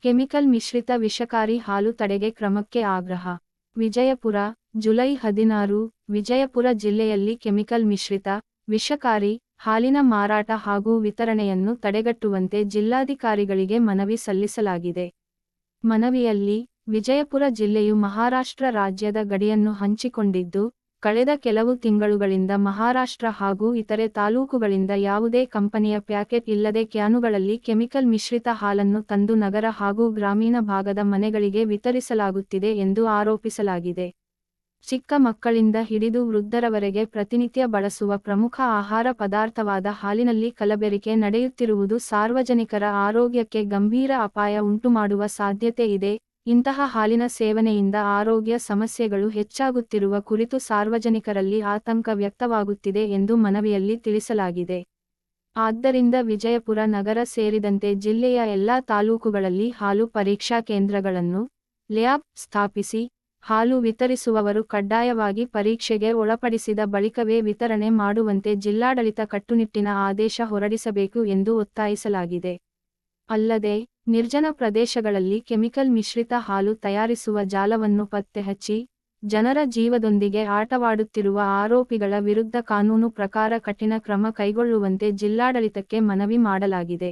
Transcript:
Chemical ಮಿಶ್ರಿತ ವಿಷಕಾರಿ ಹಾಲು ತಡೆಗೆ ಕ್ರಮಕ್ಕೆ ಆಗ್ರಹ. ವಿಜಯಪುರ, ಜುಲೈ 16 ವಿಜಯಪುರ ಜಿಲ್ಲೆಯಲ್ಲಿ ಕೆಮಿಕಲ್ ಮಿಶ್ರಿತ, ವಿಷಕಾರಿ, ಹಾಲಿನ ಮಾರಾಟ ಹಾಗೂ ವಿತರಣೆಯನ್ನು ತಡೆಗಟ್ಟುವಂತೆ ಜಿಲ್ಲಾಧಿಕಾರಿಗಳಿಗೆ ಮನವಿ ಸಲ್ಲಿಸಲಾಗಿದೆ. ಮನವಿಯಲ್ಲಿ, ವಿಜಯಪುರ ಜಿಲ್ಲೆಯು ಮಹಾರಾಷ್ಟ್ರ ರಾಜ್ಯದ ಗಡಿಯನ್ನು ಹಂಚಿಕೊಂಡಿದ್ದು, ಕಳೆದ ಕೆಲವು ತಿಂಗಳುಗಳಿಂದ ಮಹಾರಾಷ್ಟ್ರ ಹಾಗೂ ಇತರೆ ತಾಲೂಕುಗಳಿಂದ ಯಾವುದೇ ಕಂಪನಿಯ ಪ್ಯಾಕೆಟ್ ಇಲ್ಲದೆ ಕ್ಯಾನುಗಳಲ್ಲಿ ಕೆಮಿಕಲ್ ಮಿಶ್ರಿತ ಹಾಲನ್ನು ತಂದು ನಗರ ಹಾಗೂ ಗ್ರಾಮೀಣ ಭಾಗದ ಮನೆಗಳಿಗೆ ವಿತರಿಸಲಾಗುತ್ತಿದೆ ಎಂದು ಆರೋಪಿಸಲಾಗಿದೆ. ಚಿಕ್ಕ ಮಕ್ಕಳಿಂದ ಹಿಡಿದು ವೃದ್ಧರವರೆಗೆ ಪ್ರತಿನಿತ್ಯ ಬಳಸುವ ಪ್ರಮುಖ ಆಹಾರ ಪದಾರ್ಥವಾದ ಹಾಲಿನಲ್ಲಿ ಕಲಬೆರಕೆ ನಡೆಯುತ್ತಿರುವುದು ಸಾರ್ವಜನಿಕರ ಆರೋಗ್ಯಕ್ಕೆ ಗಂಭೀರ ಅಪಾಯ ಉಂಟುಮಾಡುವ ಸಾಧ್ಯತೆ ಇದೆ. ಇಂತಹ ಹಾಲಿನ ಸೇವನೆಯಿಂದ ಆರೋಗ್ಯ ಸಮಸ್ಯೆಗಳು ಹೆಚ್ಚಾಗುತ್ತಿರುವ ಕುರಿತು ಸಾರ್ವಜನಿಕರಲ್ಲಿ ಆತಂಕ ವ್ಯಕ್ತವಾಗುತ್ತಿದೆ ಎಂದು ಮನವಿಯಲ್ಲಿ ತಿಳಿಸಲಾಗಿದೆ. ಆದ್ದರಿಂದ ವಿಜಯಪುರ ನಗರ ಸೇರಿದಂತೆ ಜಿಲ್ಲೆಯ ಎಲ್ಲಾ ತಾಲೂಕುಗಳಲ್ಲಿ ಹಾಲು ಪರೀಕ್ಷಾ ಕೇಂದ್ರಗಳನ್ನು, ಲ್ಯಾಬ್ ಸ್ಥಾಪಿಸಿ, ಹಾಲು ವಿತರಿಸುವವರು ಕಡ್ಡಾಯವಾಗಿ ಪರೀಕ್ಷೆಗೆ ಒಳಪಡಿಸಿದ ಬಳಿಕವೇ ವಿತರಣೆ ಮಾಡುವಂತೆ ಜಿಲ್ಲಾಡಳಿತ ಕಟ್ಟುನಿಟ್ಟಿನ ಆದೇಶ ಹೊರಡಿಸಬೇಕು ಎಂದು ಒತ್ತಾಯಿಸಲಾಗಿದೆ. ಅಲ್ಲದೆ, ನಿರ್ಜನ ಪ್ರದೇಶಗಳಲ್ಲಿ ಕೆಮಿಕಲ್ ಮಿಶ್ರಿತ ಹಾಲು ತಯಾರಿಸುವ ಜಾಲವನ್ನು ಪತ್ತೆಹಚ್ಚಿ, ಜನರ ಜೀವದೊಂದಿಗೆ ಆಟವಾಡುತ್ತಿರುವ ಆರೋಪಿಗಳ ವಿರುದ್ಧ ಕಾನೂನು ಪ್ರಕಾರ ಕಠಿಣ ಕ್ರಮ ಕೈಗೊಳ್ಳುವಂತೆ ಜಿಲ್ಲಾಡಳಿತಕ್ಕೆ ಮನವಿ ಮಾಡಲಾಗಿದೆ.